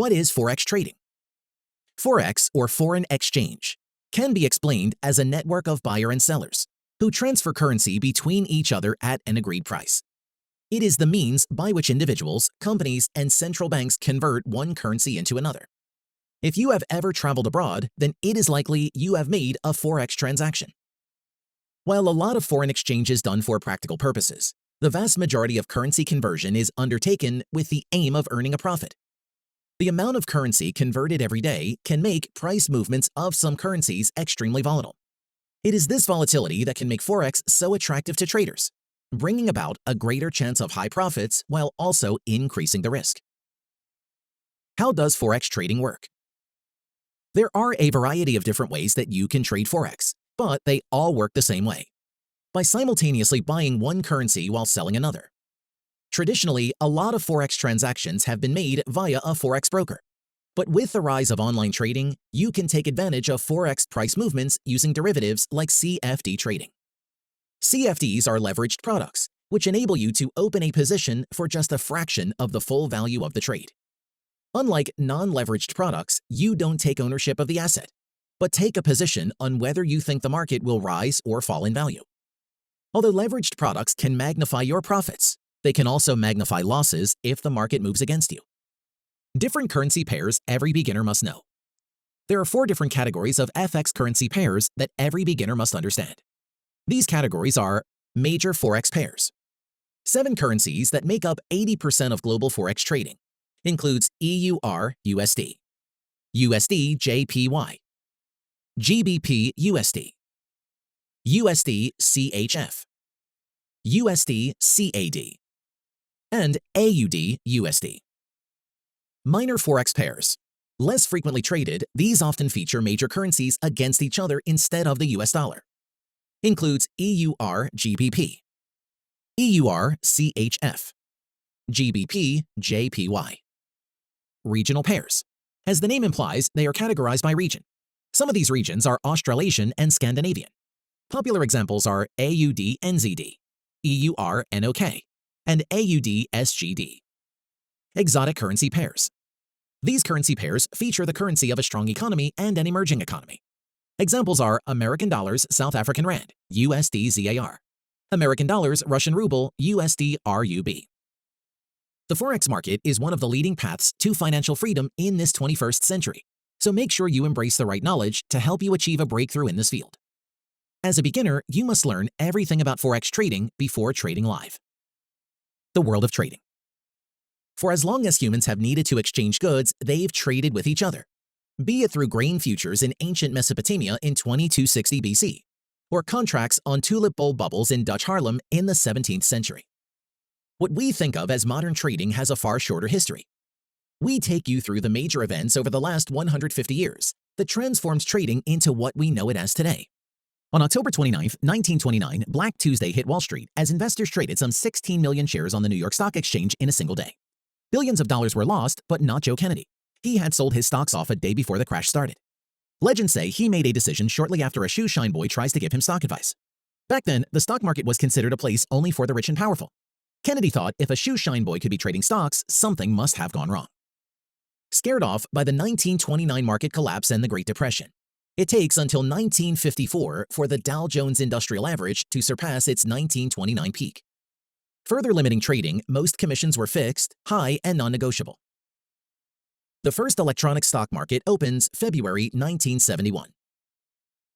What is Forex trading? Forex, or foreign exchange, can be explained as a network of buyer and sellers who transfer currency between each other at an agreed price. It is the means by which individuals, companies, and central banks convert one currency into another. If you have ever traveled abroad, then it is likely you have made a Forex transaction. While a lot of foreign exchange is done for practical purposes, the vast majority of currency conversion is undertaken with the aim of earning a profit. The amount of currency converted every day can make price movements of some currencies extremely volatile. It is this volatility that can make Forex so attractive to traders, bringing about a greater chance of high profits while also increasing the risk. How does Forex trading work? There are a variety of different ways that you can trade Forex, but they all work the same way, by simultaneously buying one currency while selling another. Traditionally, a lot of Forex transactions have been made via a Forex broker. But with the rise of online trading, you can take advantage of Forex price movements using derivatives like CFD trading. CFDs are leveraged products, which enable you to open a position for just a fraction of the full value of the trade. Unlike non-leveraged products, you don't take ownership of the asset, but take a position on whether you think the market will rise or fall in value. Although leveraged products can magnify your profits, they can also magnify losses if the market moves against you. Different currency pairs every beginner must know. There are 4 different categories of FX currency pairs that every beginner must understand. These categories are major Forex pairs. 7 currencies that make up 80% of global Forex trading includes EUR-USD, USD-JPY, GBP-USD, USD-CHF, USD-CAD, and AUD-USD. Minor Forex pairs. Less frequently traded, these often feature major currencies against each other instead of the US dollar. Includes EUR-GBP, EUR-CHF, GBP-JPY. Regional pairs. As the name implies, they are categorized by region. Some of these regions are Australasian and Scandinavian. Popular examples are AUD-NZD, EUR-NOK, and AUD-SGD. Exotic currency pairs. These currency pairs feature the currency of a strong economy and an emerging economy. Examples are American dollars, South African rand, USD-ZAR, American dollars, Russian ruble, USD-RUB. The Forex market is one of the leading paths to financial freedom in this 21st century, so make sure you embrace the right knowledge to help you achieve a breakthrough in this field. As a beginner, you must learn everything about Forex trading before trading live. The world of trading. For as long as humans have needed to exchange goods, they've traded with each other, be it through grain futures in ancient Mesopotamia in 2260 BC, or contracts on tulip bulb bubbles in Dutch Haarlem in the 17th century. What we think of as modern trading has a far shorter history. We take you through the major events over the last 150 years that transformed trading into what we know it as today. On October 29, 1929, Black Tuesday hit Wall Street as investors traded some 16 million shares on the New York Stock Exchange in a single day. Billions of dollars were lost, but not Joe Kennedy. He had sold his stocks off a day before the crash started. Legends say he made a decision shortly after a shoe shine boy tries to give him stock advice. Back then, the stock market was considered a place only for the rich and powerful. Kennedy thought if a shoe shine boy could be trading stocks, something must have gone wrong. Scared off by the 1929 market collapse and the Great Depression, it takes until 1954 for the Dow Jones Industrial Average to surpass its 1929 peak. Further limiting trading, most commissions were fixed, high, and non-negotiable. The first electronic stock market opens February 1971.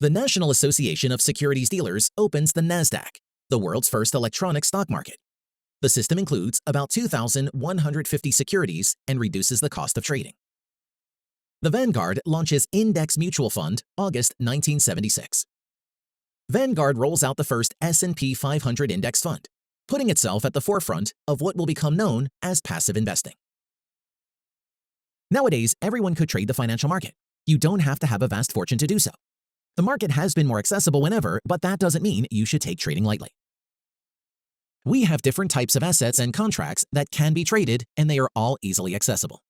The National Association of Securities Dealers opens the NASDAQ, the world's first electronic stock market. The system includes about 2,150 securities and reduces the cost of trading. The Vanguard launches Index Mutual Fund, August 1976. Vanguard rolls out the first S&P 500 index fund, putting itself at the forefront of what will become known as passive investing. Nowadays, everyone could trade the financial market. You don't have to have a vast fortune to do so. The market has been more accessible whenever, but that doesn't mean you should take trading lightly. We have different types of assets and contracts that can be traded, and they are all easily accessible.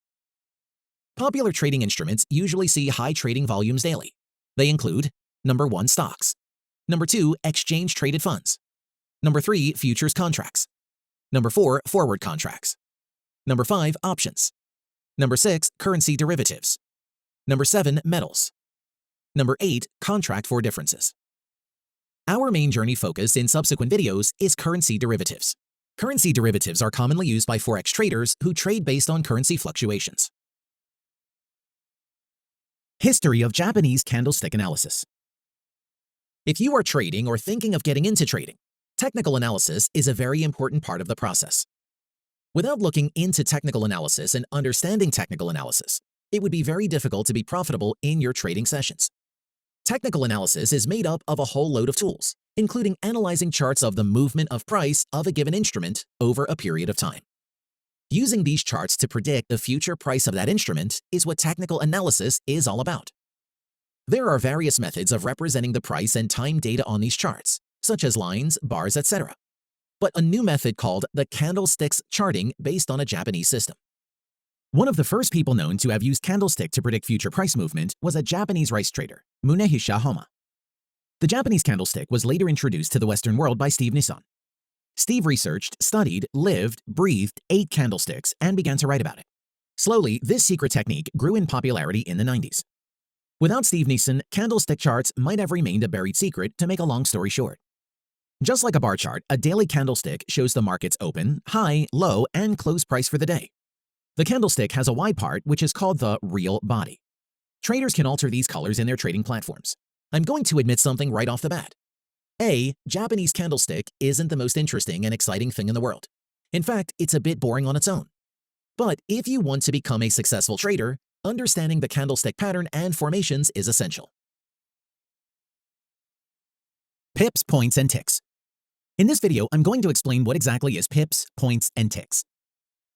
Popular trading instruments usually see high trading volumes daily. They include number 1, stocks, number 2, exchange-traded funds, number 3, futures contracts, number 4, forward contracts, number 5, options, Number 6, currency derivatives. Number 7, metals. Number 8, contract for differences. Our main journey focus in subsequent videos is currency derivatives. Currency derivatives are commonly used by Forex traders who trade based on currency fluctuations. History of Japanese candlestick analysis. If you are trading or thinking of getting into trading, technical analysis is a very important part of the process. Without looking into technical analysis and understanding technical analysis, it would be very difficult to be profitable in your trading sessions. Technical analysis is made up of a whole load of tools, including analyzing charts of the movement of price of a given instrument over a period of time. Using these charts to predict the future price of that instrument is what technical analysis is all about. There are various methods of representing the price and time data on these charts, such as lines, bars, etc. But a new method called the candlesticks charting based on a Japanese system. One of the first people known to have used candlestick to predict future price movement was a Japanese rice trader, Munehisa Homa. The Japanese candlestick was later introduced to the Western world by Steve Nissen. Steve researched, studied, lived, breathed, ate candlesticks, and began to write about it. Slowly, this secret technique grew in popularity in the 90s. Without Steve Nissen, candlestick charts might have remained a buried secret, to make a long story short. Just like a bar chart, a daily candlestick shows the market's open, high, low, and close price for the day. The candlestick has a wide part, which is called the real body. Traders can alter these colors in their trading platforms. I'm going to admit something right off the bat. Japanese candlestick isn't the most interesting and exciting thing in the world. In fact, it's a bit boring on its own. But if you want to become a successful trader, understanding the candlestick pattern and formations is essential. Pips, points, and ticks. In this video, I'm going to explain what exactly is pips, points, and ticks.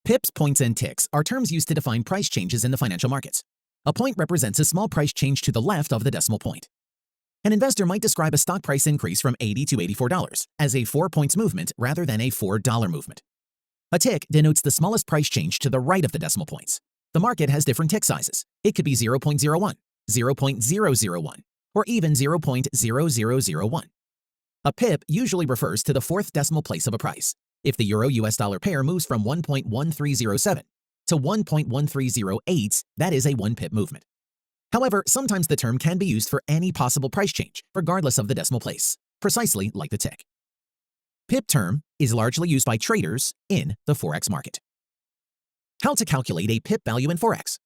Pips, points, and ticks are terms used to define price changes in the financial markets. A point represents a small price change to the left of the decimal point. An investor might describe a stock price increase from $80 to $84 as a 4 points movement rather than a $4 movement. A tick denotes the smallest price change to the right of the decimal points. The market has different tick sizes. It could be 0.01, 0.001, or even 0.0001. A pip usually refers to the fourth decimal place of a price. If the euro-US dollar pair moves from 1.1307 to 1.1308, that is a 1 pip movement. However, sometimes the term can be used for any possible price change, regardless of the decimal place, precisely like the tick. Pip term is largely used by traders in the Forex market. How to calculate a pip value in Forex.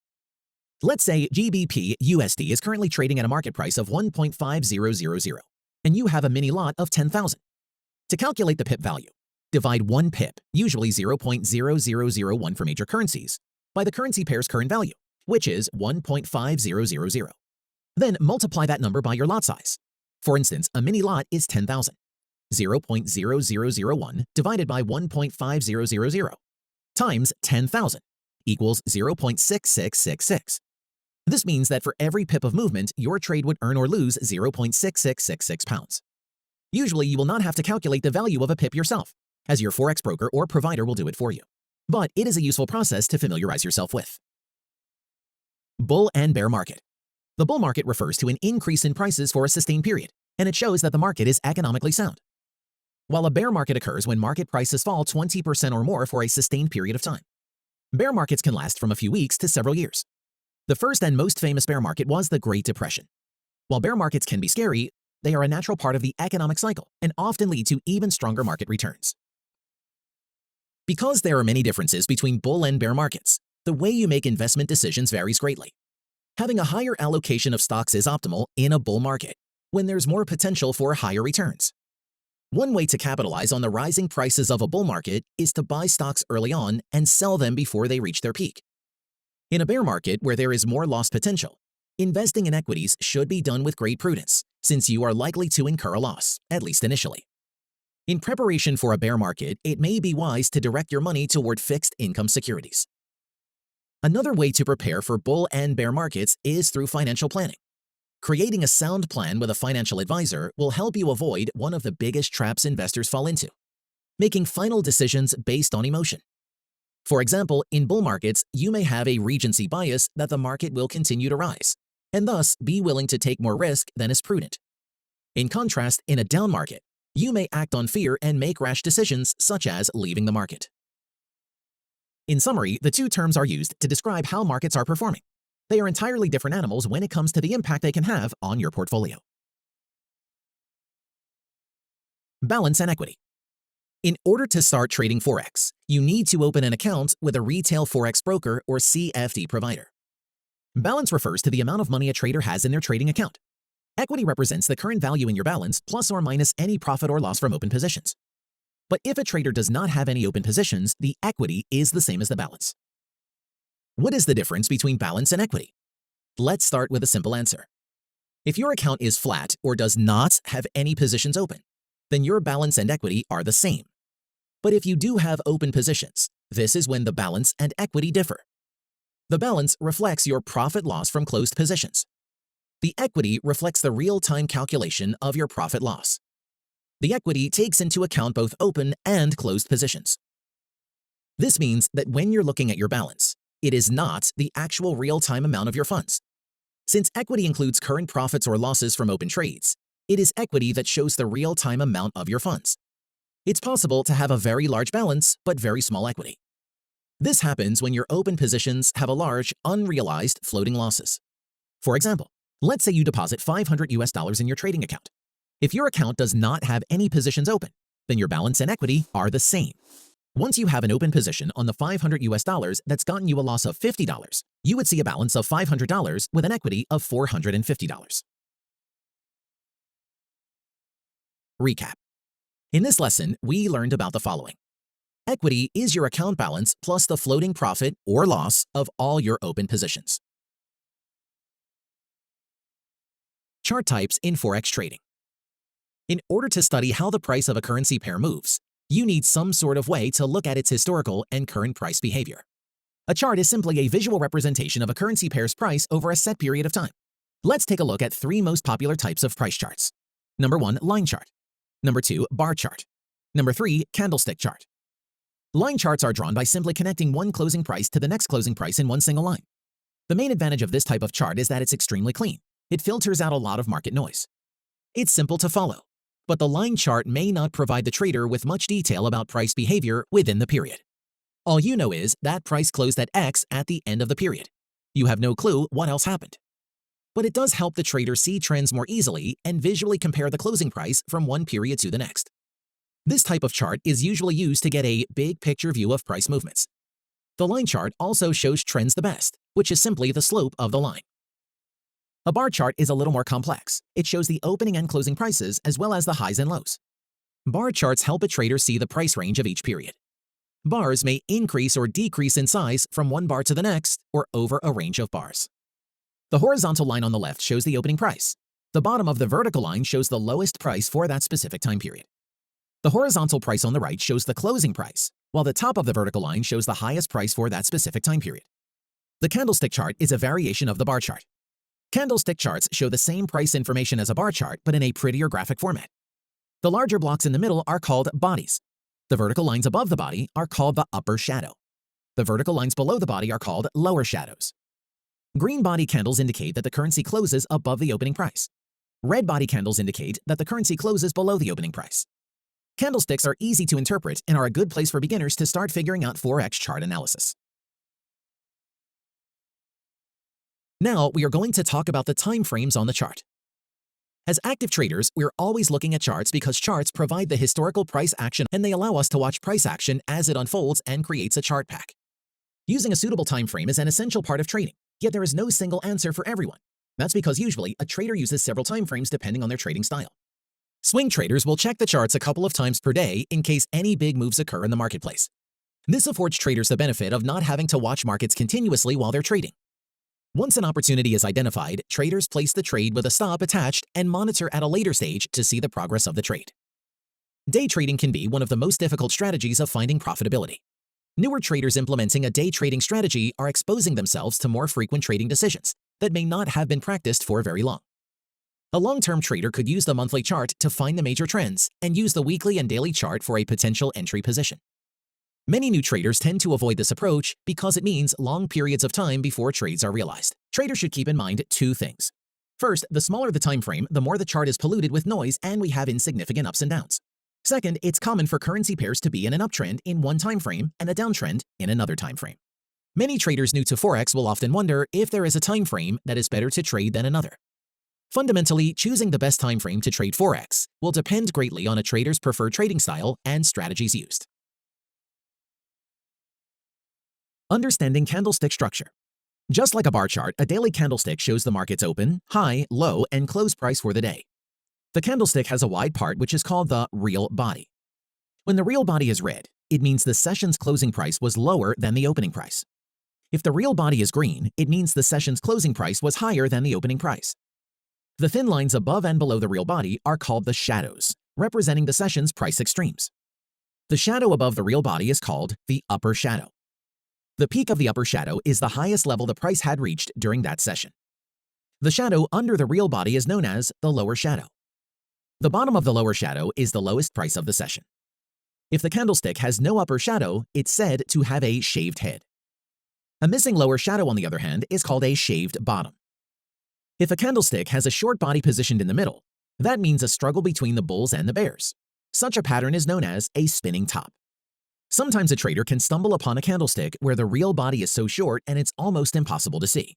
Let's say GBP USD is currently trading at a market price of 1.5000, and you have a mini lot of 10,000. To calculate the pip value, divide 1 pip, usually 0.0001 for major currencies, by the currency pair's current value, which is 1.5000. Then multiply that number by your lot size. For instance, a mini lot is 10,000. 0.0001 divided by 1.5000 times 10,000 equals 0.6666. This means that for every pip of movement, your trade would earn or lose 0.6666 pounds. Usually, you will not have to calculate the value of a pip yourself, as your Forex broker or provider will do it for you. But it is a useful process to familiarize yourself with. Bull and bear market. The bull market refers to an increase in prices for a sustained period, and it shows that the market is economically sound. While a bear market occurs when market prices fall 20% or more for a sustained period of time. Bear markets can last from a few weeks to several years. The first and most famous bear market was the Great Depression. While bear markets can be scary, they are a natural part of the economic cycle and often lead to even stronger market returns. Because there are many differences between bull and bear markets, the way you make investment decisions varies greatly. Having a higher allocation of stocks is optimal in a bull market, when there's more potential for higher returns. One way to capitalize on the rising prices of a bull market is to buy stocks early on and sell them before they reach their peak. In a bear market where there is more loss potential, investing in equities should be done with great prudence, since you are likely to incur a loss, at least initially. In preparation for a bear market, it may be wise to direct your money toward fixed income securities. Another way to prepare for bull and bear markets is through financial planning. Creating a sound plan with a financial advisor will help you avoid one of the biggest traps investors fall into: making final decisions based on emotion. For example, in bull markets, you may have a recency bias that the market will continue to rise, and thus be willing to take more risk than is prudent. In contrast, in a down market, you may act on fear and make rash decisions such as leaving the market. In summary, the two terms are used to describe how markets are performing. They are entirely different animals when it comes to the impact they can have on your portfolio. Balance and equity. In order to start trading Forex, you need to open an account with a retail Forex broker or CFD provider. Balance refers to the amount of money a trader has in their trading account. Equity represents the current value in your balance plus or minus any profit or loss from open positions. But if a trader does not have any open positions, the equity is the same as the balance. What is the difference between balance and equity? Let's start with a simple answer. If your account is flat or does not have any positions open, then your balance and equity are the same. But if you do have open positions, this is when the balance and equity differ. The balance reflects your profit-loss from closed positions. The equity reflects the real-time calculation of your profit-loss. The equity takes into account both open and closed positions. This means that when you're looking at your balance, it is not the actual real-time amount of your funds. Since equity includes current profits or losses from open trades, it is equity that shows the real-time amount of your funds. It's possible to have a very large balance but very small equity. This happens when your open positions have a large, unrealized floating losses. For example, let's say you deposit $500 in your trading account. If your account does not have any positions open, then your balance and equity are the same. Once you have an open position on the $500 that's gotten you a loss of $50, you would see a balance of $500 with an equity of $450. Recap. In this lesson, we learned about the following. Equity is your account balance plus the floating profit or loss of all your open positions. Chart types in Forex trading. In order to study how the price of a currency pair moves, you need some sort of way to look at its historical and current price behavior. A chart is simply a visual representation of a currency pair's price over a set period of time. Let's take a look at three most popular types of price charts. Number 1, line chart. Number 2, bar chart. Number 3, candlestick chart. Line charts are drawn by simply connecting one closing price to the next closing price in one single line. The main advantage of this type of chart is that it's extremely clean. It filters out a lot of market noise. It's simple to follow, but the line chart may not provide the trader with much detail about price behavior within the period. All you know is that price closed at X at the end of the period. You have no clue what else happened. But it does help the trader see trends more easily and visually compare the closing price from one period to the next. This type of chart is usually used to get a big picture view of price movements. The line chart also shows trends the best, which is simply the slope of the line. A bar chart is a little more complex. It shows the opening and closing prices as well as the highs and lows. Bar charts help a trader see the price range of each period. Bars may increase or decrease in size from one bar to the next or over a range of bars. The horizontal line on the left shows the opening price. The bottom of the vertical line shows the lowest price for that specific time period. The horizontal price on the right shows the closing price, while the top of the vertical line shows the highest price for that specific time period. The candlestick chart is a variation of the bar chart. Candlestick charts show the same price information as a bar chart, but in a prettier graphic format. The larger blocks in the middle are called bodies. The vertical lines above the body are called the upper shadow. The vertical lines below the body are called lower shadows. Green body candles indicate that the currency closes above the opening price. Red body candles indicate that the currency closes below the opening price. Candlesticks are easy to interpret and are a good place for beginners to start figuring out Forex chart analysis. Now we are going to talk about the time frames on the chart. As active traders, we're always looking at charts because charts provide the historical price action and they allow us to watch price action as it unfolds and creates a chart pack. Using a suitable time frame is an essential part of trading, yet there is no single answer for everyone. That's because usually a trader uses several time frames depending on their trading style. Swing traders will check the charts a couple of times per day in case any big moves occur in the marketplace. This affords traders the benefit of not having to watch markets continuously while they're trading. Once an opportunity is identified, traders place the trade with a stop attached and monitor at a later stage to see the progress of the trade. Day trading can be one of the most difficult strategies of finding profitability. Newer traders implementing a day trading strategy are exposing themselves to more frequent trading decisions that may not have been practiced for very long. A long-term trader could use the monthly chart to find the major trends and use the weekly and daily chart for a potential entry position. Many new traders tend to avoid this approach because it means long periods of time before trades are realized. Traders should keep in mind two things. First, the smaller the time frame, the more the chart is polluted with noise and we have insignificant ups and downs. Second, it's common for currency pairs to be in an uptrend in one time frame and a downtrend in another time frame. Many traders new to Forex will often wonder if there is a time frame that is better to trade than another. Fundamentally, choosing the best time frame to trade Forex will depend greatly on a trader's preferred trading style and strategies used. Understanding candlestick structure. Just like a bar chart, a daily candlestick shows the market's open, high, low, and close price for the day. The candlestick has a wide part which is called the real body. When the real body is red, it means the session's closing price was lower than the opening price. If the real body is green, it means the session's closing price was higher than the opening price. The thin lines above and below the real body are called the shadows, representing the session's price extremes. The shadow above the real body is called the upper shadow. The peak of the upper shadow is the highest level the price had reached during that session. The shadow under the real body is known as the lower shadow. The bottom of the lower shadow is the lowest price of the session. If the candlestick has no upper shadow, it's said to have a shaved head. A missing lower shadow, on the other hand, is called a shaved bottom. If a candlestick has a short body positioned in the middle, that means a struggle between the bulls and the bears. Such a pattern is known as a spinning top. Sometimes a trader can stumble upon a candlestick where the real body is so short and it's almost impossible to see.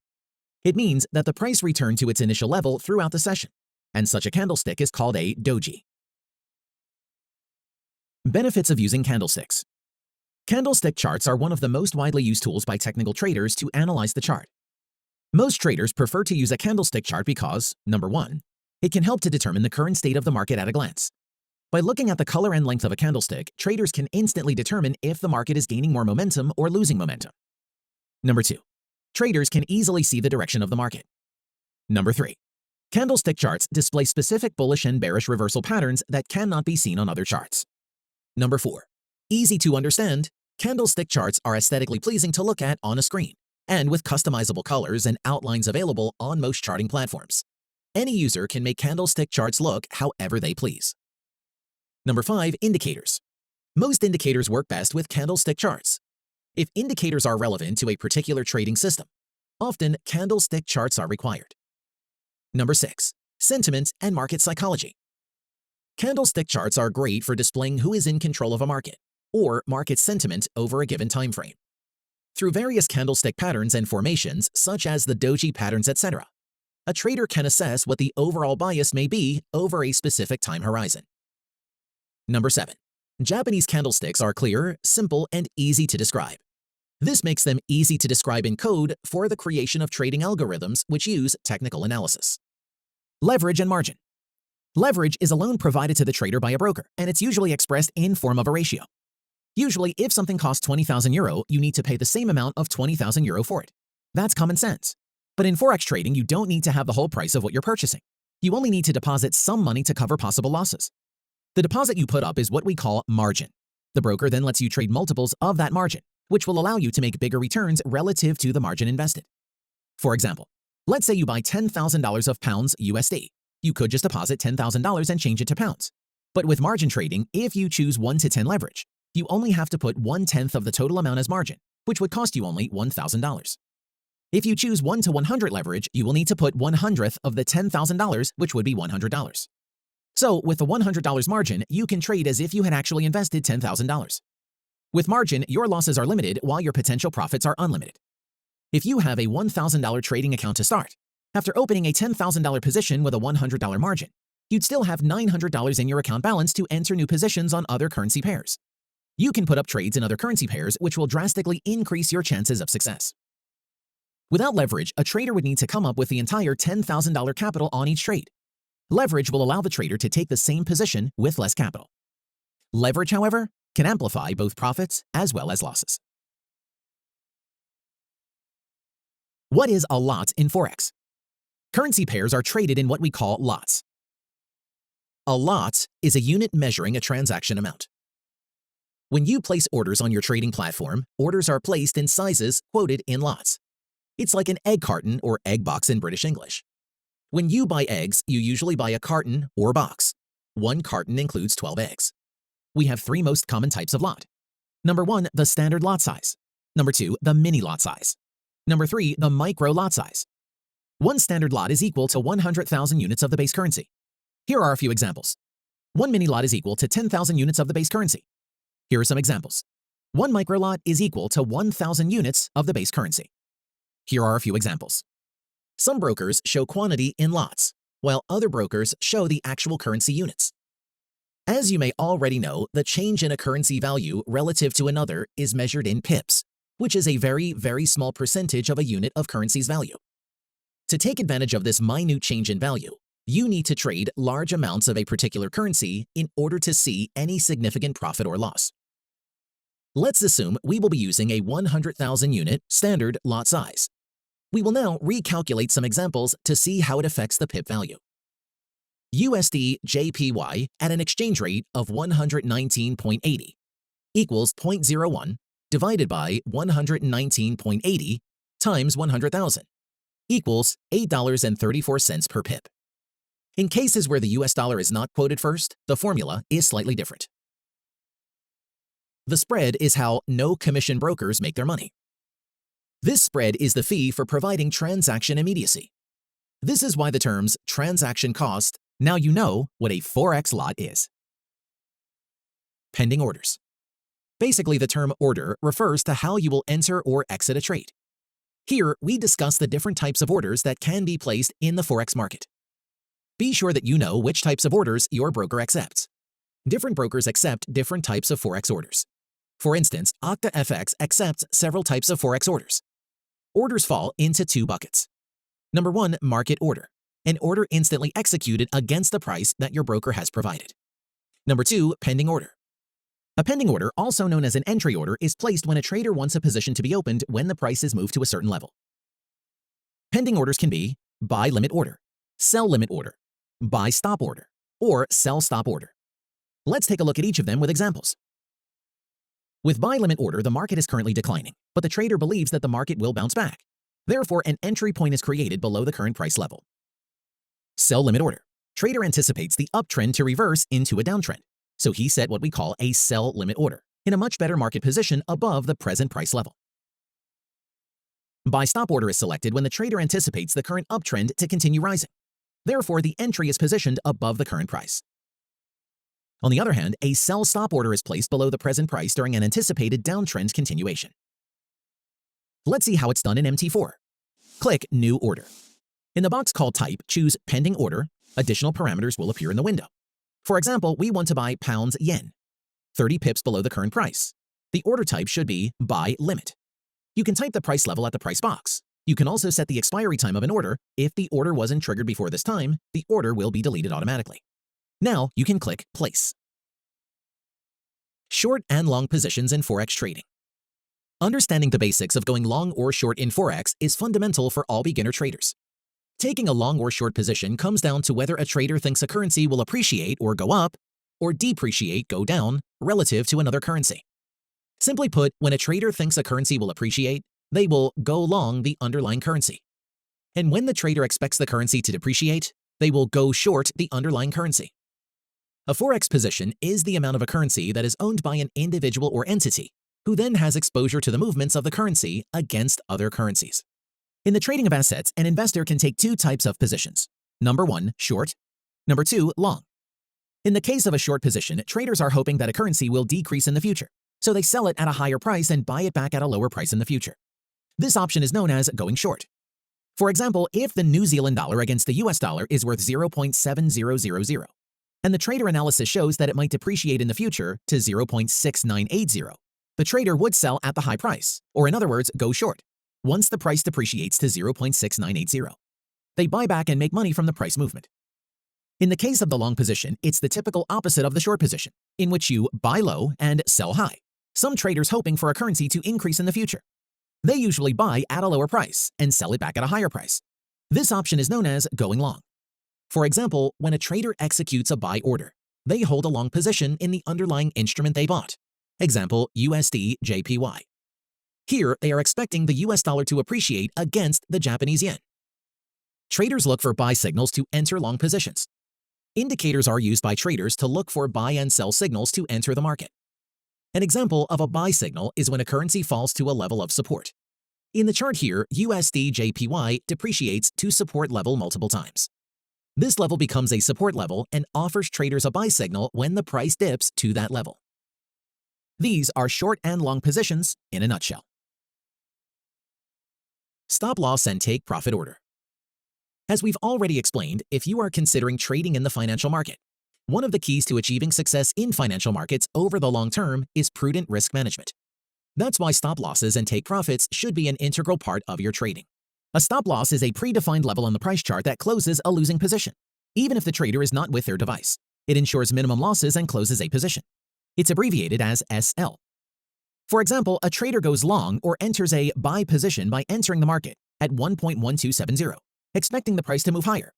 It means that the price returned to its initial level throughout the session, and such a candlestick is called a doji. Benefits of using candlesticks. Candlestick charts are one of the most widely used tools by technical traders to analyze the chart. Most traders prefer to use a candlestick chart because, number one, it can help to determine the current state of the market at a glance. By looking at the color and length of a candlestick, traders can instantly determine if the market is gaining more momentum or losing momentum. Number two, traders can easily see the direction of the market. Number three, candlestick charts display specific bullish and bearish reversal patterns that cannot be seen on other charts. Number four, easy to understand, candlestick charts are aesthetically pleasing to look at on a screen, and with customizable colors and outlines available on most charting platforms. Any user can make candlestick charts look however they please. Number five, indicators. Most indicators work best with candlestick charts. If indicators are relevant to a particular trading system, often candlestick charts are required. Number six, sentiment and market psychology. Candlestick charts are great for displaying who is in control of a market, or market sentiment over a given time frame. Through various candlestick patterns and formations, such as the doji patterns, etc., a trader can assess what the overall bias may be over a specific time horizon. Number seven, Japanese candlesticks are clear, simple, and easy to describe. This makes them easy to describe in code for the creation of trading algorithms which use technical analysis. Leverage and margin. Leverage is a loan provided to the trader by a broker, and it's usually expressed in form of a ratio. Usually, if something costs 20,000 euro, you need to pay the same amount of 20,000 euro for it. That's common sense. But in Forex trading, you don't need to have the whole price of what you're purchasing. You only need to deposit some money to cover possible losses. The deposit you put up is what we call margin. The broker then lets you trade multiples of that margin, which will allow you to make bigger returns relative to the margin invested. For example, let's say you buy $10,000 of pounds USD. You could just deposit $10,000 and change it to pounds. But with margin trading, if you choose 1 to 10 leverage, you only have to put 1/10 of the total amount as margin, which would cost you only $1,000. If you choose 1 to 100 leverage, you will need to put 1/100th of the $10,000, which would be $100. So with the $100 margin, you can trade as if you had actually invested $10,000. With margin, your losses are limited while your potential profits are unlimited. If you have a $1,000 trading account to start, after opening a $10,000 position with a $100 margin, you'd still have $900 in your account balance to enter new positions on other currency pairs. You can put up trades in other currency pairs, which will drastically increase your chances of success. Without leverage, a trader would need to come up with the entire $10,000 capital on each trade. Leverage will allow the trader to take the same position with less capital. Leverage, however, can amplify both profits as well as losses. What is a lot in Forex? Currency pairs are traded in what we call lots. A lot is a unit measuring a transaction amount. When you place orders on your trading platform, orders are placed in sizes quoted in lots. It's like an egg carton or egg box in British English. When you buy eggs, you usually buy a carton or box. One carton includes 12 eggs. We have three most common types of lot. Number one, the standard lot size. Number two, the mini lot size. Number three, the micro lot size. One standard lot is equal to 100,000 units of the base currency. Here are a few examples. One mini lot is equal to 10,000 units of the base currency. Here are some examples. One micro lot is equal to 1,000 units of the base currency. Here are a few examples. Some brokers show quantity in lots, while other brokers show the actual currency units. As you may already know, the change in a currency value relative to another is measured in pips, which is a very, very small percentage of a unit of currency's value. To take advantage of this minute change in value, you need to trade large amounts of a particular currency in order to see any significant profit or loss. Let's assume we will be using a 100,000 unit standard lot size. We will now recalculate some examples to see how it affects the pip value. USD JPY at an exchange rate of 119.80 equals 0.01 divided by 119.80 times 100,000 equals $8.34 per pip. In cases where the US dollar is not quoted first, the formula is slightly different. The spread is how no-commission brokers make their money. This spread is the fee for providing transaction immediacy. This is why the terms transaction cost. Now you know what a Forex lot is. Pending orders. Basically, the term order refers to how you will enter or exit a trade. Here, we discuss the different types of orders that can be placed in the Forex market. Be sure that you know which types of orders your broker accepts. Different brokers accept different types of Forex orders. For instance, OctaFX accepts several types of Forex orders. Orders fall into two buckets. Number one, market order. An order instantly executed against the price that your broker has provided. Number two, pending order. A pending order, also known as an entry order, is placed when a trader wants a position to be opened when the price is moved to a certain level. Pending orders can be buy limit order, sell limit order, buy stop order, or sell stop order. Let's take a look at each of them with examples. With buy limit order, the market is currently declining, but the trader believes that the market will bounce back. Therefore, an entry point is created below the current price level. Sell limit order. Trader anticipates the uptrend to reverse into a downtrend, so he set what we call a sell limit order in a much better market position above the present price level. Buy stop order is selected when the trader anticipates the current uptrend to continue rising. Therefore, the entry is positioned above the current price. On the other hand, a sell stop order is placed below the present price during an anticipated downtrend continuation. Let's see how it's done in MT4. Click New Order. In the box called Type, choose Pending Order. Additional parameters will appear in the window. For example, we want to buy pounds yen, 30 pips below the current price. The order type should be Buy Limit. You can type the price level at the price box. You can also set the expiry time of an order. If the order wasn't triggered before this time, the order will be deleted automatically. Now you can click Place. Short and long positions in Forex trading. Understanding the basics of going long or short in Forex is fundamental for all beginner traders. Taking a long or short position comes down to whether a trader thinks a currency will appreciate or go up, or depreciate, go down, relative to another currency. Simply put, when a trader thinks a currency will appreciate, they will go long the underlying currency. And when the trader expects the currency to depreciate, they will go short the underlying currency. A Forex position is the amount of a currency that is owned by an individual or entity, who then has exposure to the movements of the currency against other currencies. In the trading of assets, an investor can take two types of positions. Number one, short. Number two, long. In the case of a short position, traders are hoping that a currency will decrease in the future, so they sell it at a higher price and buy it back at a lower price in the future. This option is known as going short. For example, if the New Zealand dollar against the US dollar is worth 0.7000, and the trader analysis shows that it might depreciate in the future to 0.6980, the trader would sell at the high price, or in other words, go short, once the price depreciates to 0.6980. They buy back and make money from the price movement. In the case of the long position, it's the typical opposite of the short position, in which you buy low and sell high, some traders hoping for a currency to increase in the future. They usually buy at a lower price and sell it back at a higher price. This option is known as going long. For example, when a trader executes a buy order, they hold a long position in the underlying instrument they bought. Example, USD JPY. Here, they are expecting the US dollar to appreciate against the Japanese yen. Traders look for buy signals to enter long positions. Indicators are used by traders to look for buy and sell signals to enter the market. An example of a buy signal is when a currency falls to a level of support. In the chart here, USD JPY depreciates to support level multiple times. This level becomes a support level and offers traders a buy signal when the price dips to that level. These are short and long positions in a nutshell. Stop loss and take profit order. As we've already explained, if you are considering trading in the financial market, one of the keys to achieving success in financial markets over the long term is prudent risk management. That's why stop losses and take profits should be an integral part of your trading. A stop loss is a predefined level on the price chart that closes a losing position, even if the trader is not with their device. It ensures minimum losses and closes a position. It's abbreviated as SL. For example, a trader goes long or enters a buy position by entering the market at 1.1270, expecting the price to move higher.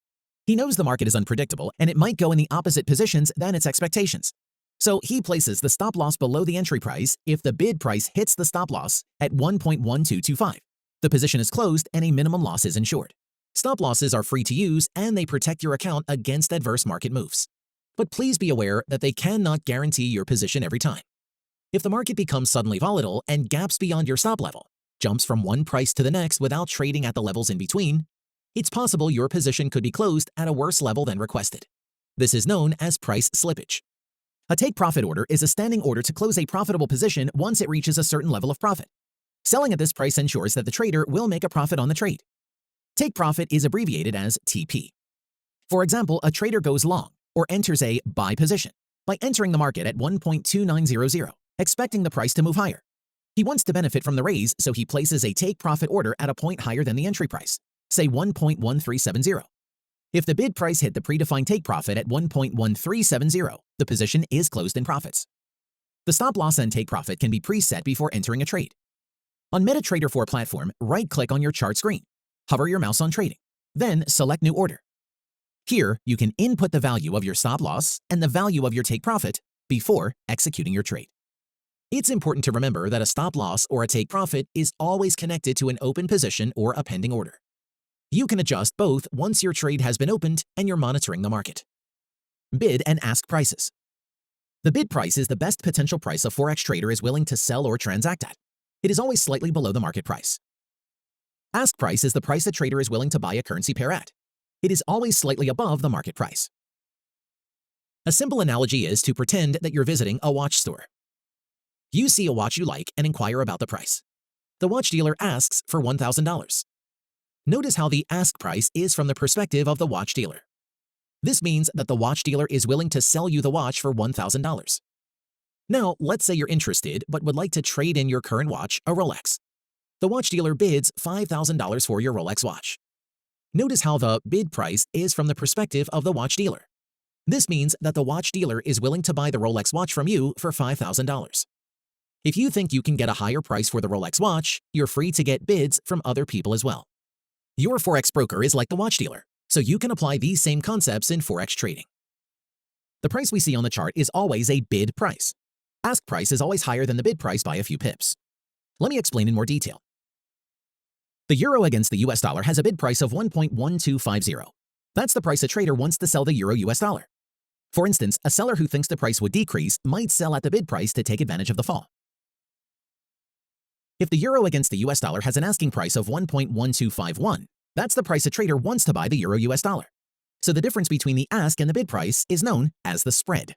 He knows the market is unpredictable and it might go in the opposite positions than its expectations. So he places the stop loss below the entry price if the bid price hits the stop loss at 1.1225. The position is closed and a minimum loss is ensured. Stop losses are free to use and they protect your account against adverse market moves. But please be aware that they cannot guarantee your position every time. If the market becomes suddenly volatile and gaps beyond your stop level, jumps from one price to the next without trading at the levels in between, it's possible your position could be closed at a worse level than requested. This is known as price slippage. A take profit order is a standing order to close a profitable position once it reaches a certain level of profit. Selling at this price ensures that the trader will make a profit on the trade. Take profit is abbreviated as TP. For example, a trader goes long or enters a buy position by entering the market at 1.2900, expecting the price to move higher. He wants to benefit from the raise, so he places a take profit order at a point higher than the entry price, say 1.1370. If the bid price hit the predefined take profit at 1.1370, the position is closed in profits. The stop loss and take profit can be preset before entering a trade. On MetaTrader 4 platform, right-click on your chart screen, hover your mouse on trading, then select New Order. Here, you can input the value of your stop loss and the value of your take profit before executing your trade. It's important to remember that a stop loss or a take profit is always connected to an open position or a pending order. You can adjust both once your trade has been opened and you're monitoring the market. Bid and ask prices. The bid price is the best potential price a Forex trader is willing to sell or transact at. It is always slightly below the market price. Ask price is the price a trader is willing to buy a currency pair at. It is always slightly above the market price. A simple analogy is to pretend that you're visiting a watch store. You see a watch you like and inquire about the price. The watch dealer asks for $1,000. Notice how the ask price is from the perspective of the watch dealer. This means that the watch dealer is willing to sell you the watch for $1,000. Now, let's say you're interested but would like to trade in your current watch, a Rolex. The watch dealer bids $5,000 for your Rolex watch. Notice how the bid price is from the perspective of the watch dealer. This means that the watch dealer is willing to buy the Rolex watch from you for $5,000. If you think you can get a higher price for the Rolex watch, you're free to get bids from other people as well. Your Forex broker is like the watch dealer, so you can apply these same concepts in Forex trading. The price we see on the chart is always a bid price. Ask price is always higher than the bid price by a few pips. Let me explain in more detail. The euro against the US dollar has a bid price of 1.1250. That's the price a trader wants to sell the euro US dollar. For instance, a seller who thinks the price would decrease might sell at the bid price to take advantage of the fall. If the euro against the US dollar has an asking price of 1.1251, that's the price a trader wants to buy the euro US dollar. So the difference between the ask and the bid price is known as the spread.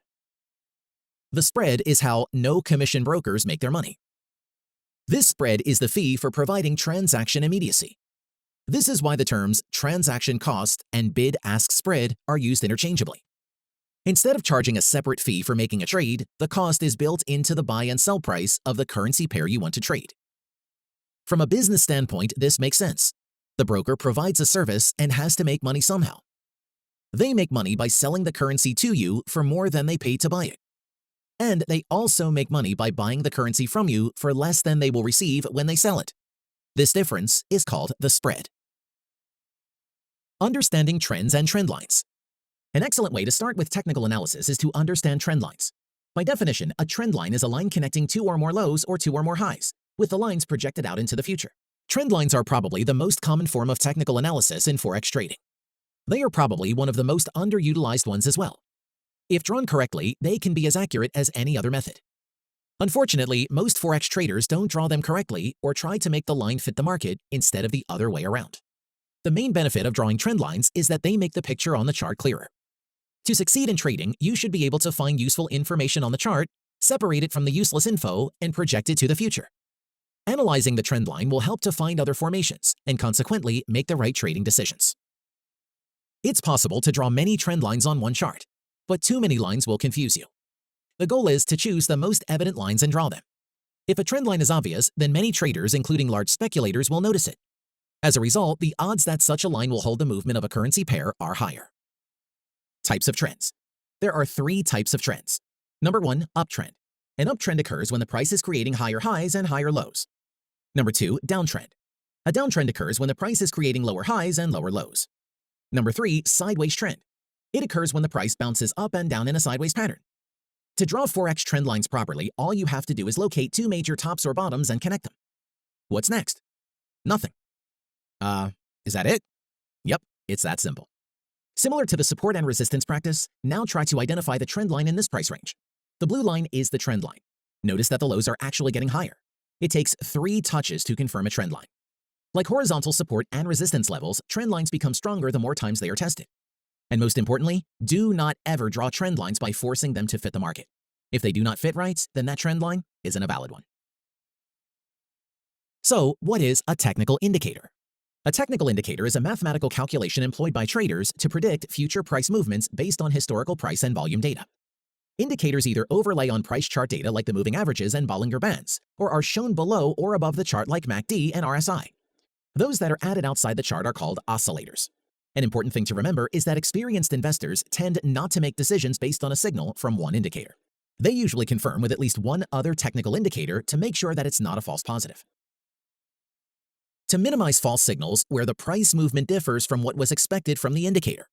The spread is how no commission brokers make their money. This spread is the fee for providing transaction immediacy. This is why the terms transaction cost and bid-ask spread are used interchangeably. Instead of charging a separate fee for making a trade, the cost is built into the buy and sell price of the currency pair you want to trade. From a business standpoint, this makes sense. The broker provides a service and has to make money somehow. They make money by selling the currency to you for more than they paid to buy it. And they also make money by buying the currency from you for less than they will receive when they sell it. This difference is called the spread. Understanding trends and trend lines. An excellent way to start with technical analysis is to understand trend lines. By definition, a trend line is a line connecting two or more lows or two or more highs, with the lines projected out into the future. Trend lines are probably the most common form of technical analysis in Forex trading. They are probably one of the most underutilized ones as well. If drawn correctly, they can be as accurate as any other method. Unfortunately, most Forex traders don't draw them correctly or try to make the line fit the market instead of the other way around. The main benefit of drawing trend lines is that they make the picture on the chart clearer. To succeed in trading, you should be able to find useful information on the chart, separate it from the useless info, and project it to the future. Analyzing the trend line will help to find other formations and consequently make the right trading decisions. It's possible to draw many trend lines on one chart, but too many lines will confuse you. The goal is to choose the most evident lines and draw them. If a trend line is obvious, then many traders, including large speculators, will notice it. As a result, the odds that such a line will hold the movement of a currency pair are higher. Types of trends. There are 3 types of trends. Number 1, uptrend. An uptrend occurs when the price is creating higher highs and higher lows. Number 2, downtrend. A downtrend occurs when the price is creating lower highs and lower lows. Number 3, sideways trend. It occurs when the price bounces up and down in a sideways pattern. To draw Forex trend lines properly, all you have to do is locate 2 major tops or bottoms and connect them. What's next? Nothing. Is that it? Yep, it's that simple. Similar to the support and resistance practice, now try to identify the trend line in this price range. The blue line is the trend line. Notice that the lows are actually getting higher. It takes 3 touches to confirm a trend line. Like horizontal support and resistance levels, trend lines become stronger the more times they are tested. And most importantly, do not ever draw trend lines by forcing them to fit the market. If they do not fit right, then that trend line isn't a valid one. So, what is a technical indicator? A technical indicator is a mathematical calculation employed by traders to predict future price movements based on historical price and volume data. Indicators either overlay on price chart data like the moving averages and Bollinger Bands, or are shown below or above the chart like MACD and RSI. Those that are added outside the chart are called oscillators. An important thing to remember is that experienced investors tend not to make decisions based on a signal from one indicator. They usually confirm with at least one other technical indicator to make sure that it's not a false positive. To minimize false signals where the price movement differs from what was expected from the indicator,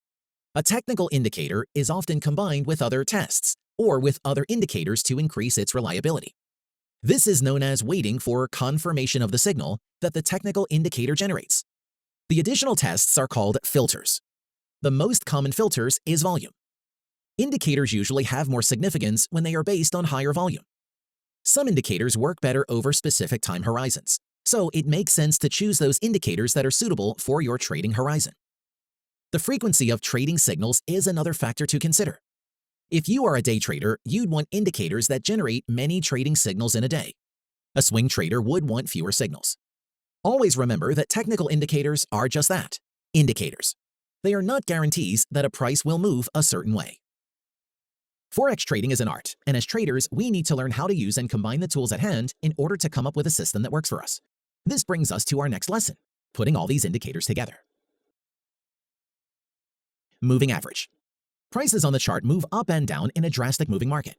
a technical indicator is often combined with other tests or with other indicators to increase its reliability. This is known as waiting for confirmation of the signal that the technical indicator generates. The additional tests are called filters. The most common filters is volume. Indicators usually have more significance when they are based on higher volume. Some indicators work better over specific time horizons, so it makes sense to choose those indicators that are suitable for your trading horizon. The frequency of trading signals is another factor to consider. If you are a day trader, you'd want indicators that generate many trading signals in a day. A swing trader would want fewer signals. Always remember that technical indicators are just that, indicators. They are not guarantees that a price will move a certain way. Forex trading is an art, and as traders, we need to learn how to use and combine the tools at hand in order to come up with a system that works for us. This brings us to our next lesson, putting all these indicators together. Moving average. Prices on the chart move up and down in a drastic moving market.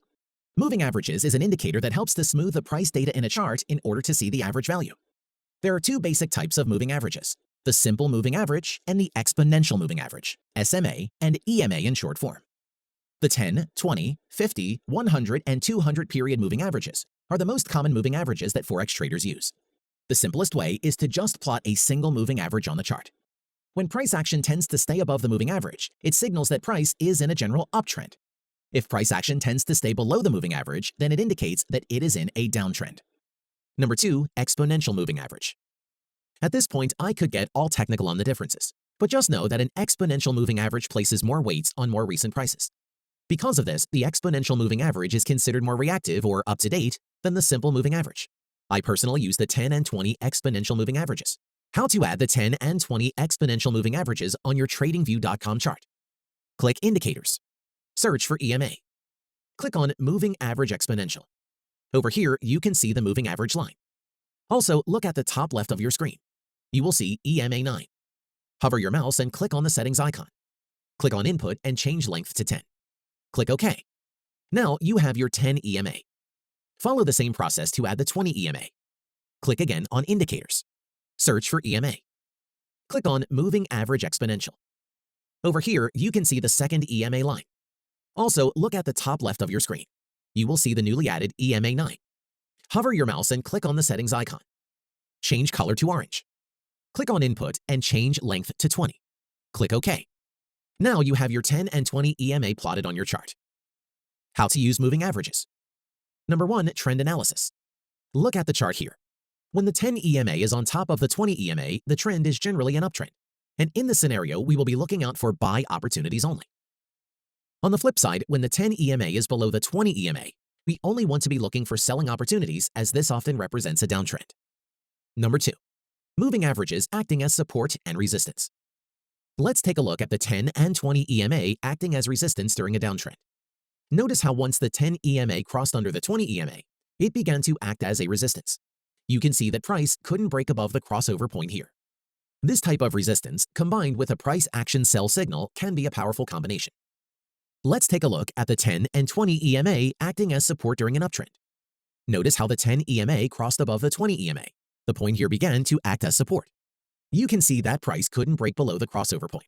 Moving averages is an indicator that helps to smooth the price data in a chart in order to see the average value. There are 2 basic types of moving averages, the simple moving average and the exponential moving average, SMA and EMA in short form. The 10, 20, 50, 100, and 200 period moving averages are the most common moving averages that Forex traders use. The simplest way is to just plot a single moving average on the chart. When price action tends to stay above the moving average, it signals that price is in a general uptrend. If price action tends to stay below the moving average, then it indicates that it is in a downtrend. Number 2, exponential moving average. At this point, I could get all technical on the differences, but just know that an exponential moving average places more weights on more recent prices. Because of this, the exponential moving average is considered more reactive or up-to-date than the simple moving average. I personally use the 10 and 20 exponential moving averages. How to add the 10 and 20 exponential moving averages on your TradingView.com chart. Click Indicators. Search for EMA. Click on Moving Average Exponential. Over here, you can see the moving average line. Also, look at the top left of your screen. You will see EMA 9. Hover your mouse and click on the settings icon. Click on Input and change length to 10. Click OK. Now you have your 10 EMA. Follow the same process to add the 20 EMA. Click again on Indicators. Search for EMA. Click on Moving Average Exponential. Over here, you can see the second EMA line. Also, look at the top left of your screen. You will see the newly added EMA 9. Hover your mouse and click on the settings icon. Change color to orange. Click on Input and change length to 20. Click OK. Now you have your 10 and 20 EMA plotted on your chart. How to use moving averages. Number 1, trend analysis. Look at the chart here. When the 10 EMA is on top of the 20 EMA, the trend is generally an uptrend. And in this scenario, we will be looking out for buy opportunities only. On the flip side, when the 10 EMA is below the 20 EMA, we only want to be looking for selling opportunities as this often represents a downtrend. Number 2. Moving averages acting as support and resistance. Let's take a look at the 10 and 20 EMA acting as resistance during a downtrend. Notice how once the 10 EMA crossed under the 20 EMA, it began to act as a resistance. You can see that price couldn't break above the crossover point here. This type of resistance, combined with a price action sell signal, can be a powerful combination. Let's take a look at the 10 and 20 EMA acting as support during an uptrend. Notice how the 10 EMA crossed above the 20 EMA. The point here began to act as support. You can see that price couldn't break below the crossover point.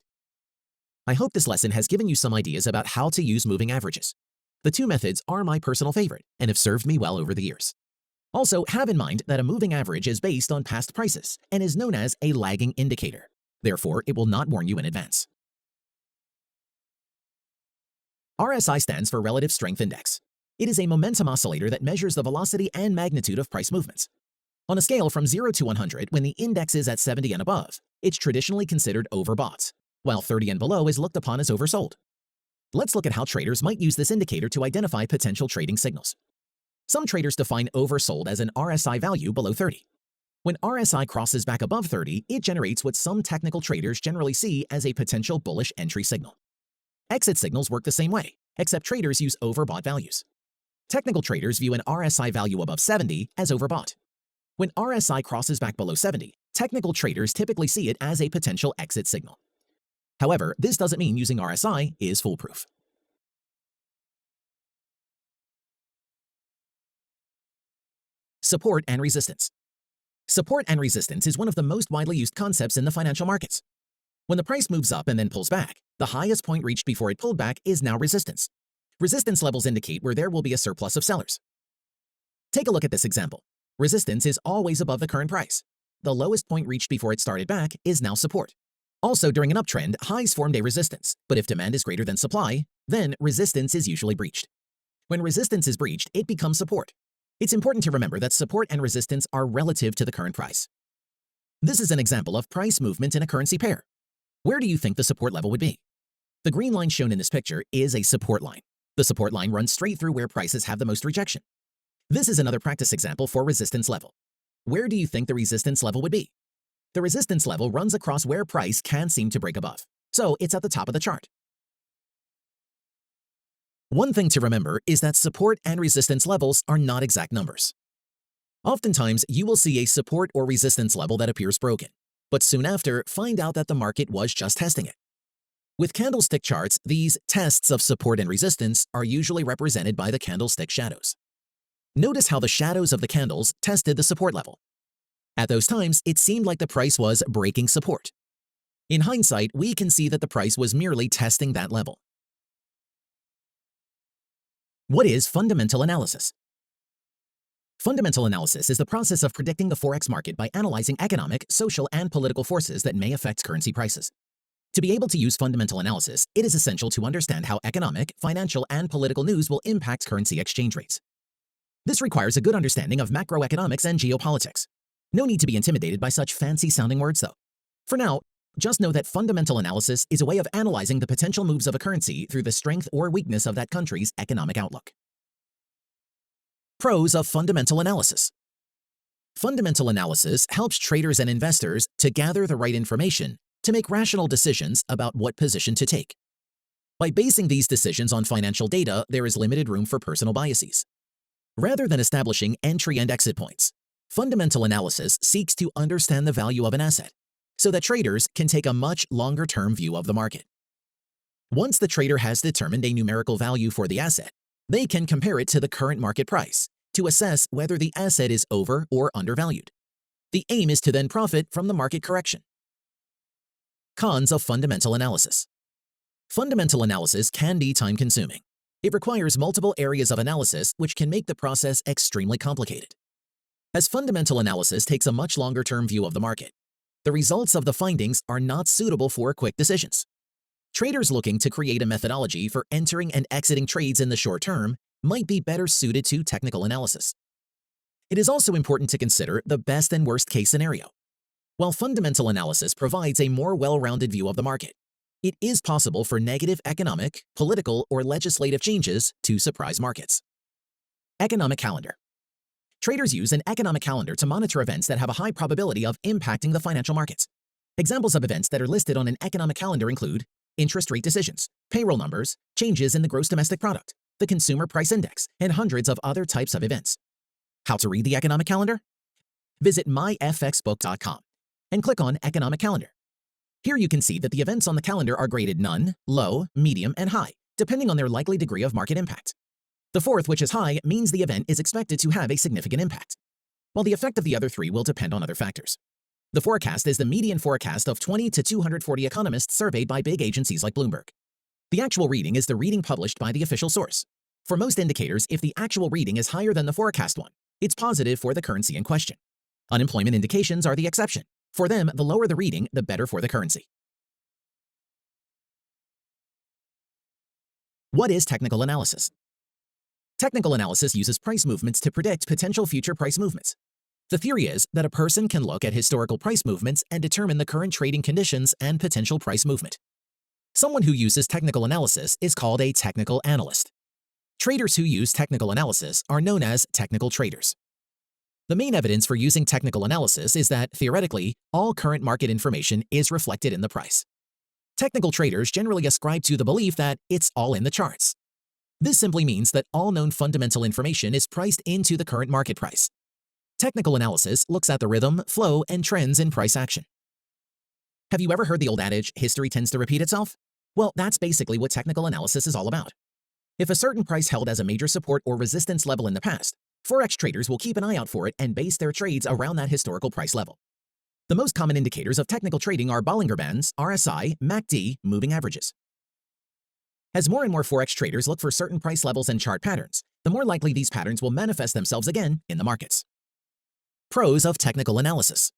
I hope this lesson has given you some ideas about how to use moving averages. The two methods are my personal favorite and have served me well over the years. Also, have in mind that a moving average is based on past prices and is known as a lagging indicator. Therefore, it will not warn you in advance. RSI stands for Relative Strength Index. It is a momentum oscillator that measures the velocity and magnitude of price movements. On a scale from 0 to 100, when the index is at 70 and above, it's traditionally considered overbought, while 30 and below is looked upon as oversold. Let's look at how traders might use this indicator to identify potential trading signals. Some traders define oversold as an RSI value below 30. When RSI crosses back above 30, it generates what some technical traders generally see as a potential bullish entry signal. Exit signals work the same way, except traders use overbought values. Technical traders view an RSI value above 70 as overbought. When RSI crosses back below 70, technical traders typically see it as a potential exit signal. However, this doesn't mean using RSI is foolproof. Support and resistance. Support and resistance is one of the most widely used concepts in the financial markets. When the price moves up and then pulls back, the highest point reached before it pulled back is now resistance. Resistance levels indicate where there will be a surplus of sellers. Take a look at this example. Resistance is always above the current price. The lowest point reached before it started back is now support. Also, during an uptrend, highs formed a resistance, but if demand is greater than supply, then resistance is usually breached. When resistance is breached, it becomes support. It's important to remember that support and resistance are relative to the current price. This is an example of price movement in a currency pair. Where do you think the support level would be? The green line shown in this picture is a support line. The support line runs straight through where prices have the most rejection. This is another practice example for resistance level. Where do you think the resistance level would be? The resistance level runs across where price can seem to break above, so it's at the top of the chart. One thing to remember is that support and resistance levels are not exact numbers. Oftentimes, you will see a support or resistance level that appears broken, but soon after, find out that the market was just testing it. With candlestick charts, these tests of support and resistance are usually represented by the candlestick shadows. Notice how the shadows of the candles tested the support level. At those times, it seemed like the price was breaking support. In hindsight, we can see that the price was merely testing that level. What is fundamental analysis? Fundamental analysis is the process of predicting the Forex market by analyzing economic, social, and political forces that may affect currency prices. To be able to use fundamental analysis, it is essential to understand how economic, financial, and political news will impact currency exchange rates. This requires a good understanding of macroeconomics and geopolitics. No need to be intimidated by such fancy-sounding words, though. For now, just know that fundamental analysis is a way of analyzing the potential moves of a currency through the strength or weakness of that country's economic outlook. Pros of fundamental analysis. Fundamental analysis helps traders and investors to gather the right information to make rational decisions about what position to take. By basing these decisions on financial data, there is limited room for personal biases. Rather than establishing entry and exit points, fundamental analysis seeks to understand the value of an asset, so that traders can take a much longer-term view of the market. Once the trader has determined a numerical value for the asset, they can compare it to the current market price to assess whether the asset is over or undervalued. The aim is to then profit from the market correction. Cons of fundamental analysis. Fundamental analysis can be time-consuming. It requires multiple areas of analysis, which can make the process extremely complicated. As fundamental analysis takes a much longer-term view of the market, the results of the findings are not suitable for quick decisions. Traders looking to create a methodology for entering and exiting trades in the short term might be better suited to technical analysis. It is also important to consider the best and worst case scenario. While fundamental analysis provides a more well-rounded view of the market, it is possible for negative economic, political, or legislative changes to surprise markets. Economic calendar. Traders use an economic calendar to monitor events that have a high probability of impacting the financial markets. Examples of events that are listed on an economic calendar include interest rate decisions, payroll numbers, changes in the gross domestic product, the consumer price index, and hundreds of other types of events. How to read the economic calendar? Visit myfxbook.com and click on Economic Calendar. Here you can see that the events on the calendar are graded none, low, medium, and high, depending on their likely degree of market impact. The fourth, which is high, means the event is expected to have a significant impact, while the effect of the other three will depend on other factors. The forecast is the median forecast of 20 to 240 economists surveyed by big agencies like Bloomberg. The actual reading is the reading published by the official source. For most indicators, if the actual reading is higher than the forecast one, it's positive for the currency in question. Unemployment indications are the exception. For them, the lower the reading, the better for the currency. What is technical analysis? Technical analysis uses price movements to predict potential future price movements. The theory is that a person can look at historical price movements and determine the current trading conditions and potential price movement. Someone who uses technical analysis is called a technical analyst. Traders who use technical analysis are known as technical traders. The main evidence for using technical analysis is that, theoretically, all current market information is reflected in the price. Technical traders generally ascribe to the belief that it's all in the charts. This simply means that all known fundamental information is priced into the current market price. Technical analysis looks at the rhythm, flow, and trends in price action. Have you ever heard the old adage, history tends to repeat itself? Well, that's basically what technical analysis is all about. If a certain price held as a major support or resistance level in the past, Forex traders will keep an eye out for it and base their trades around that historical price level. The most common indicators of technical trading are Bollinger Bands, RSI, MACD, moving averages. As more and more Forex traders look for certain price levels and chart patterns, the more likely these patterns will manifest themselves again in the markets. Pros of technical analysis.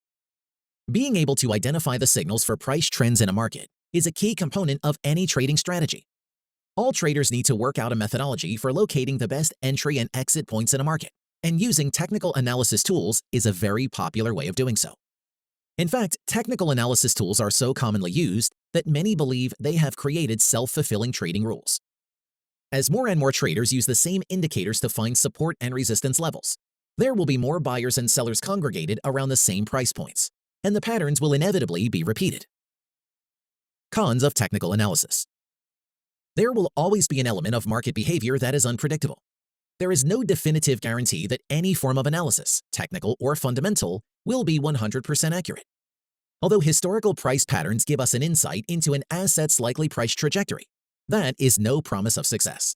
Being able to identify the signals for price trends in a market is a key component of any trading strategy. All traders need to work out a methodology for locating the best entry and exit points in a market, and using technical analysis tools is a very popular way of doing so. In fact, technical analysis tools are so commonly used that many believe they have created self-fulfilling trading rules. As more and more traders use the same indicators to find support and resistance levels, there will be more buyers and sellers congregated around the same price points, and the patterns will inevitably be repeated. Cons of technical analysis. There will always be an element of market behavior that is unpredictable. There is no definitive guarantee that any form of analysis, technical or fundamental, will be 100% accurate. Although historical price patterns give us an insight into an asset's likely price trajectory, that is no promise of success.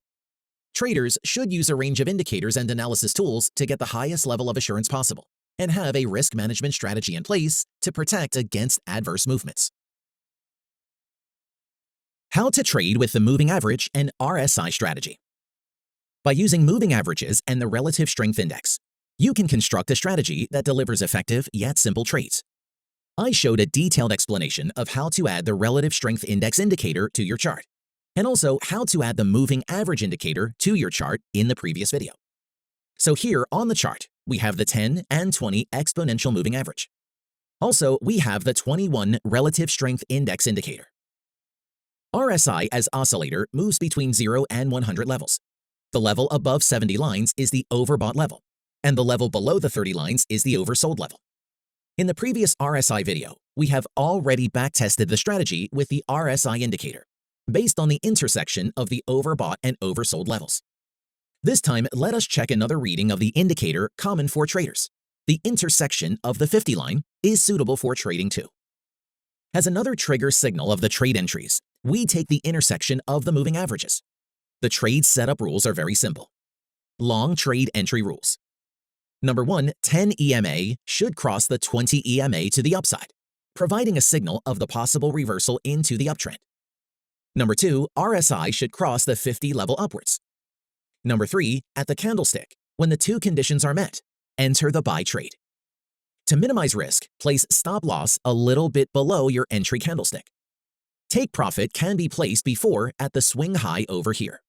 Traders should use a range of indicators and analysis tools to get the highest level of assurance possible, and have a risk management strategy in place to protect against adverse movements. How to trade with the moving average and RSI strategy. By using moving averages and the relative strength index, you can construct a strategy that delivers effective yet simple trades. I showed a detailed explanation of how to add the relative strength index indicator to your chart, and also how to add the moving average indicator to your chart in the previous video. So here on the chart, we have the 10 and 20 exponential moving average. Also, we have the 21 relative strength index indicator. RSI as oscillator moves between 0 and 100 levels. The level above 70 lines is the overbought level, and the level below the 30 lines is the oversold level. In the previous RSI video, we have already backtested the strategy with the RSI indicator, based on the intersection of the overbought and oversold levels. This time, let us check another reading of the indicator common for traders. The intersection of the 50 line is suitable for trading too. As another trigger signal of the trade entries, we take the intersection of the moving averages. The trade setup rules are very simple. Long trade entry rules. Number 1, 10 EMA should cross the 20 EMA to the upside, providing a signal of the possible reversal into the uptrend. Number 2, RSI should cross the 50 level upwards. Number 3, at the candlestick, when the two conditions are met, enter the buy trade. To minimize risk, place stop loss a little bit below your entry candlestick. Take profit can be placed before at the swing high over here.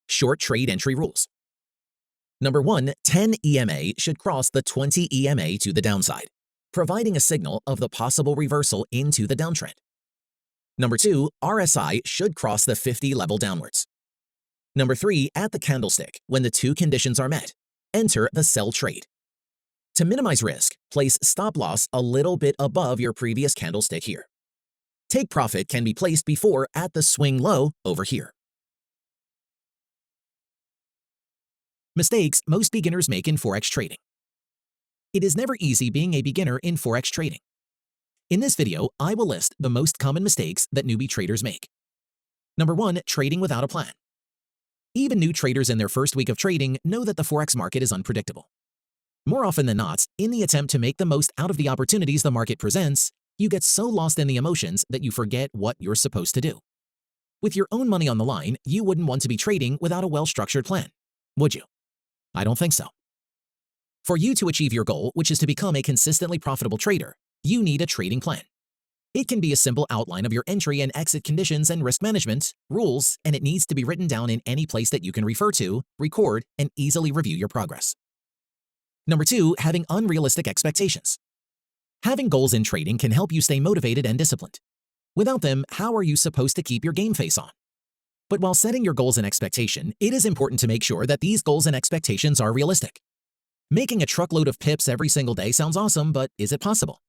Short trade entry rules. Number 1, 10 EMA should cross the 20 EMA to the downside, providing a signal of the possible reversal into the downtrend. Number 2, RSI should cross the 50 level downwards. Number 3, at the candlestick, when the two conditions are met, enter the sell trade. To minimize risk, place stop loss a little bit above your previous candlestick here. Take profit can be placed before at the swing low over here. Mistakes most beginners make in Forex trading. It is never easy being a beginner in Forex trading. In this video, I will list the most common mistakes that newbie traders make. Number 1, trading without a plan. Even new traders in their first week of trading know that the Forex market is unpredictable. More often than not, in the attempt to make the most out of the opportunities the market presents, you get so lost in the emotions that you forget what you're supposed to do. With your own money on the line, you wouldn't want to be trading without a well-structured plan, would you? I don't think so. For you to achieve your goal, which is to become a consistently profitable trader, you need a trading plan. It can be a simple outline of your entry and exit conditions and risk management, rules, and it needs to be written down in any place that you can refer to, record, and easily review your progress. Number 2, having unrealistic expectations. Having goals in trading can help you stay motivated and disciplined. Without them, how are you supposed to keep your game face on? But while setting your goals and expectation, it is important to make sure that these goals and expectations are realistic. Making a truckload of pips every single day sounds awesome, but is it possible?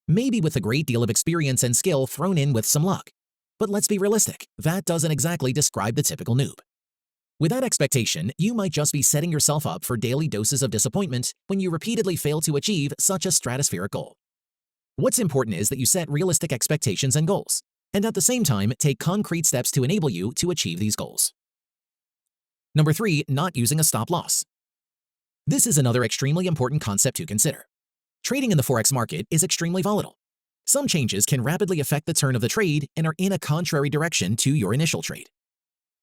Maybe with a great deal of experience and skill thrown in with some luck. But let's be realistic, that doesn't exactly describe the typical noob. With that expectation, you might just be setting yourself up for daily doses of disappointment when you repeatedly fail to achieve such a stratospheric goal. What's important is that you set realistic expectations and goals, and at the same time, take concrete steps to enable you to achieve these goals. Number 3, not using a stop loss. This is another extremely important concept to consider. Trading in the Forex market is extremely volatile. Some changes can rapidly affect the turn of the trade and are in a contrary direction to your initial trade.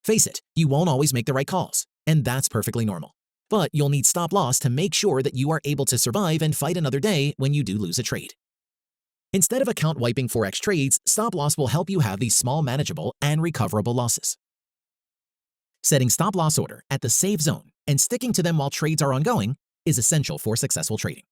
Face it, you won't always make the right calls, and that's perfectly normal. But you'll need stop loss to make sure that you are able to survive and fight another day when you do lose a trade. Instead of account-wiping Forex trades, stop loss will help you have these small, manageable, and recoverable losses. Setting stop loss order at the safe zone and sticking to them while trades are ongoing is essential for successful trading.